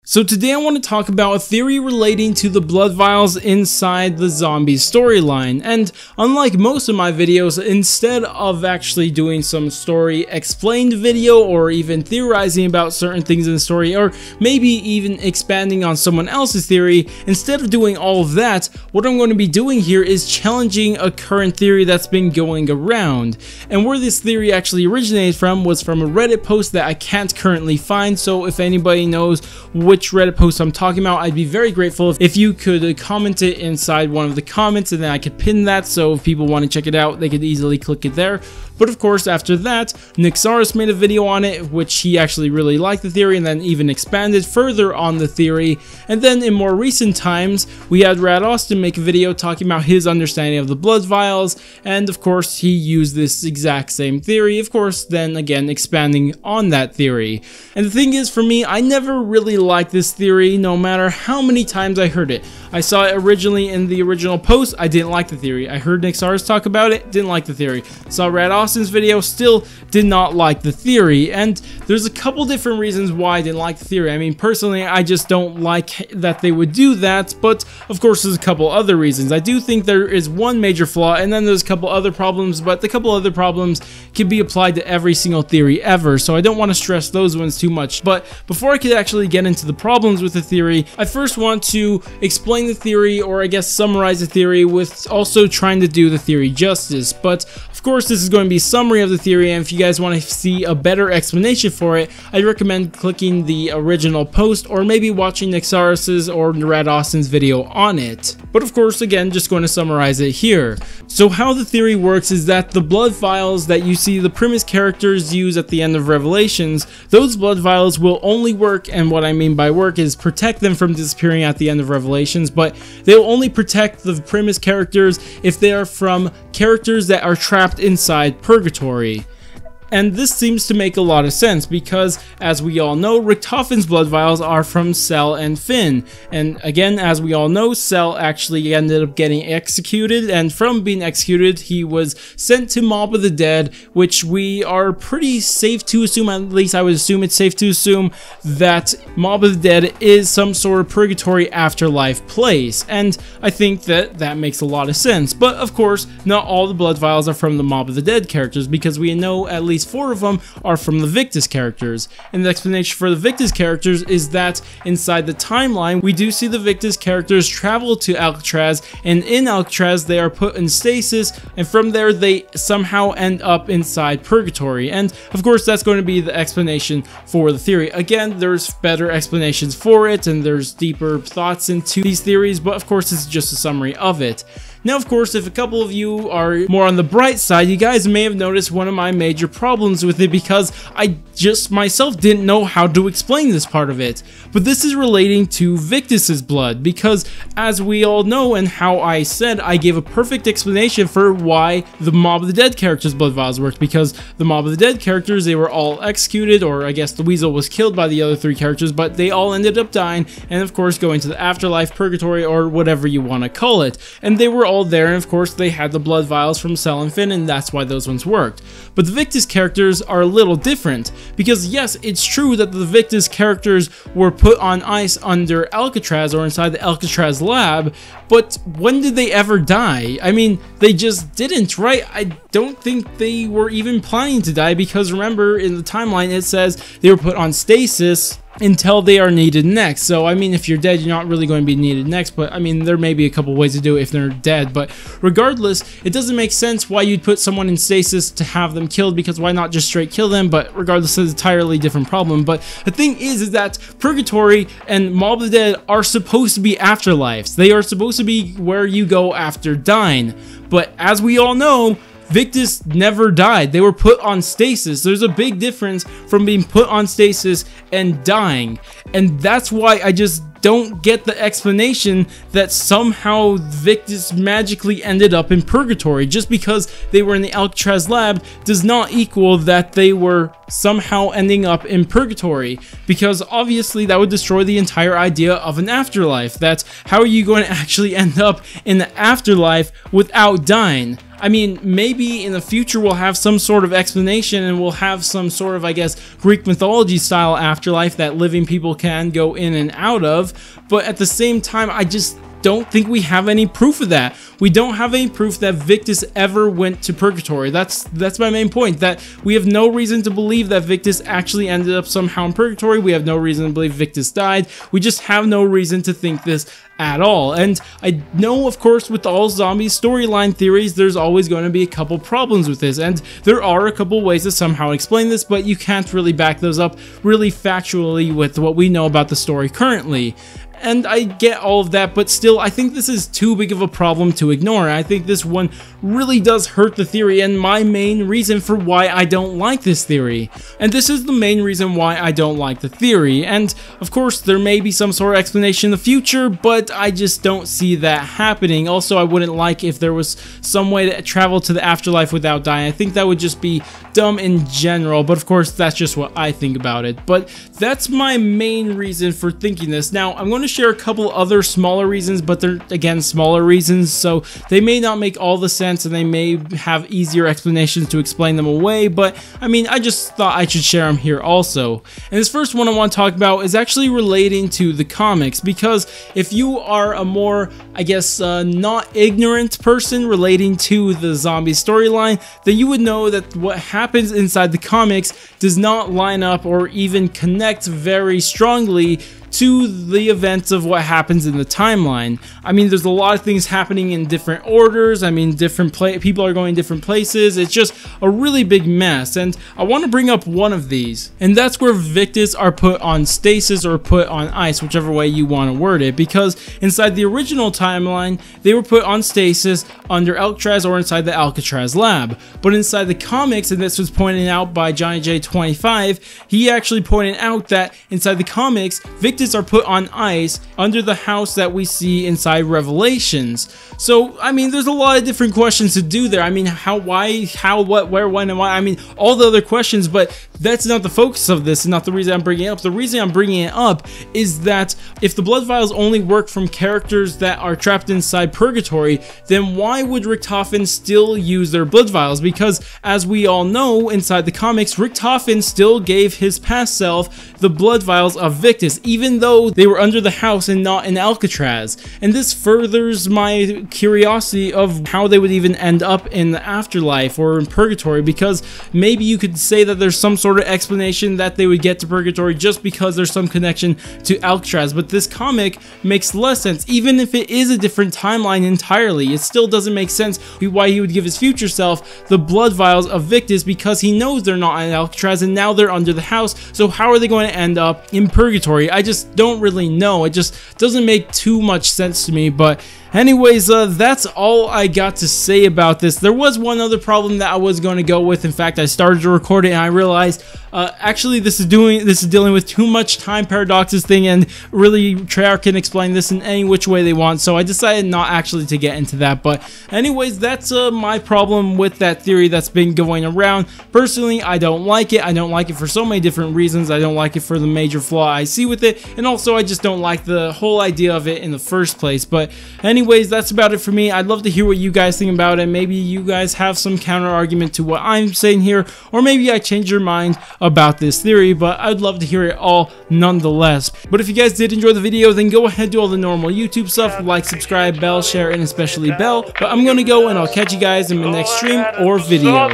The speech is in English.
So today I want to talk about a theory relating to the blood vials inside the zombie storyline, and unlike most of my videos, instead of actually doing some story explained video or even theorizing about certain things in the story, or maybe even expanding on someone else's theory, instead of doing all of that, what I'm going to be doing here is challenging a current theory that's been going around. And where this theory actually originated from was from a Reddit post that I can't currently find, so if anybody knows which Reddit post I'm talking about, I'd be very grateful if you could comment it inside one of the comments, and then I could pin that, so if people want to check it out they could easily click it there. But of course, after that, Nixaris made a video on it, which he actually really liked the theory and then even expanded further on the theory. And then in more recent times, we had Rad Austin make a video talking about his understanding of the blood vials, and of course he used this exact same theory, of course then again expanding on that theory. And the thing is, for me, I never really liked this theory, no matter how many times I heard it. I saw it originally in the original post, I didn't like the theory. I heard Nixaris talk about it, didn't like the theory. Saw Rad Austin's video, still did not like the theory, and there's a couple different reasons why I didn't like the theory. I mean, personally, I just don't like that they would do that, but of course there's a couple other reasons. I do think there is one major flaw, and then there's a couple other problems, but the couple other problems can be applied to every single theory ever, so I don't want to stress those ones too much. But before I could actually get into the problems with the theory, I first want to explain the theory, or I guess summarize the theory, with also trying to do the theory justice. But of course this is going to be a summary of the theory, and if you guys want to see a better explanation for it, I'd recommend clicking the original post or maybe watching Nixaris's or Rad Austin's video on it. But of course, again, just going to summarize it here. So how the theory works is that the blood vials that you see the premise characters use at the end of Revelations, those blood vials will only work, and what I mean by work is protect them from disappearing at the end of Revelations, but they'll only protect the premise characters if they are from characters that are trapped inside Purgatory. And this seems to make a lot of sense because, as we all know, Richtofen's blood vials are from Cell and Finn. And again, as we all know, Cell actually ended up getting executed, and from being executed, he was sent to Mob of the Dead, which we are pretty safe to assume, at least I would assume it's safe to assume, that Mob of the Dead is some sort of Purgatory afterlife place. And I think that that makes a lot of sense. But of course, not all the blood vials are from the Mob of the Dead characters, because we know at least 4 of them are from the Victis characters. And the explanation for the Victis characters is that inside the timeline, we do see the Victis characters travel to Alcatraz, and in Alcatraz they are put in stasis, and from there they somehow end up inside Purgatory. And of course that's going to be the explanation for the theory. Again, there's better explanations for it, and there's deeper thoughts into these theories, but of course it's just a summary of it. Now, of course, if a couple of you are more on the bright side, you guys may have noticed one of my major problems with it, because I just myself didn't know how to explain this part of it. But this is relating to Victis's blood, because as we all know, and how I said, I gave a perfect explanation for why the Mob of the Dead characters' blood vials worked, because the Mob of the Dead characters, they were all executed, or I guess the Weasel was killed by the other 3 characters, but they all ended up dying, and of course going to the afterlife, Purgatory, or whatever you want to call it. And they were all there, and of course they had the blood vials from Cell and Finn, and that's why those ones worked. But the Victis characters are a little different, because yes, it's true that the Victis characters were put on ice under Alcatraz, or inside the Alcatraz lab, but when did they ever die? I mean, they just didn't, right? I don't think they were even planning to die, because remember, in the timeline it says they were put on stasis until they are needed next. So I mean, if you're dead, you're not really going to be needed next, but I mean, there may be a couple ways to do it if they're dead, but regardless, it doesn't make sense why you'd put someone in stasis to have them killed, because why not just straight kill them? But regardless, it's an entirely different problem. But the thing is that Purgatory and Mob of the Dead are supposed to be afterlives. They are supposed to be where you go after dying, but as we all know, Victis never died. They were put on stasis. There's a big difference from being put on stasis and dying. And that's why I just don't get the explanation that somehow Victis magically ended up in Purgatory. Just because they were in the Alcatraz lab does not equal that they were somehow ending up in Purgatory, because obviously that would destroy the entire idea of an afterlife. That's how are you going to actually end up in the afterlife without dying? I mean, maybe in the future we'll have some sort of explanation and we'll have some sort of, I guess, Greek mythology style afterlife that living people can go in and out of, but at the same time, I just don't think we have any proof of that. We don't have any proof that Victis ever went to Purgatory. That's my main point, that we have no reason to believe that Victis actually ended up somehow in Purgatory. We have no reason to believe Victis died. We just have no reason to think this at all. And I know, of course, with all zombie storyline theories, there's always going to be a couple problems with this, and there are a couple ways to somehow explain this, but you can't really back those up really factually with what we know about the story currently. And I get all of that, but still, I think this is too big of a problem to ignore. I think this one really does hurt the theory and my main reason for why I don't like this theory. And this is the main reason why I don't like the theory. And of course, there may be some sort of explanation in the future, but I just don't see that happening. Also, I wouldn't like if there was some way to travel to the afterlife without dying. I think that would just be dumb in general, but of course, that's just what I think about it. But that's my main reason for thinking this. Now, I'm going to share a couple other smaller reasons, but they're again smaller reasons, so they may not make all the sense and they may have easier explanations to explain them away, but I mean, I just thought I should share them here also. And this first one I want to talk about is actually relating to the comics, because if you are a more, I guess, not ignorant person relating to the zombie storyline, then you would know that what happens inside the comics does not line up or even connect very strongly to the events of what happens in the timeline. I mean, there's a lot of things happening in different orders. I mean, people are going different places. It's just a really big mess, and I want to bring up one of these, and that's where Victis are put on stasis or put on ice, whichever way you want to word it, because inside the original timeline, they were put on stasis under Alcatraz or inside the Alcatraz lab, but inside the comics, and this was pointed out by Johnny J25, he actually pointed out that inside the comics, Victis are put on ice under the house that we see inside Revelations. So, I mean, there's a lot of different questions to do there. I mean, how, why, how, what, where, when, and why. I mean, all the other questions, but that's not the focus of this and not the reason I'm bringing it up. The reason I'm bringing it up is that if the blood vials only work from characters that are trapped inside Purgatory, then why would Richtofen still use their blood vials? Because, as we all know, inside the comics, Richtofen still gave his past self the blood vials of Victis, even though they were under the house and not in Alcatraz. And this furthers my curiosity of how they would even end up in the afterlife or in Purgatory, because maybe you could say that there's some sort of explanation that they would get to Purgatory just because there's some connection to Alcatraz, but this comic makes less sense. Even if it is a different timeline entirely, it still doesn't make sense why he would give his future self the blood vials of Victis, because he knows they're not in Alcatraz and now they're under the house. So how are they going to end up in Purgatory? I just don't really know. It just doesn't make too much sense to me. But anyways, that's all I got to say about this. There was one other problem that I was going to go with. In fact, I started to record it and I realized actually this is dealing with too much time paradoxes thing, and really Treyarch can explain this in any which way they want, so I decided not actually to get into that. But anyways, that's my problem with that theory that's been going around. Personally, I don't like it. I don't like it for so many different reasons. I don't like it for the major flaw I see with it, and also I just don't like the whole idea of it in the first place. But anyways, that's about it for me. I'd love to hear what you guys think about it. Maybe you guys have some counter argument to what I'm saying here, or maybe I changed your mind about this theory, but I'd love to hear it all nonetheless. But if you guys did enjoy the video, then go ahead, do all the normal YouTube stuff, like, subscribe, bell, share, and especially bell. But I'm gonna go and I'll catch you guys in my next stream or video.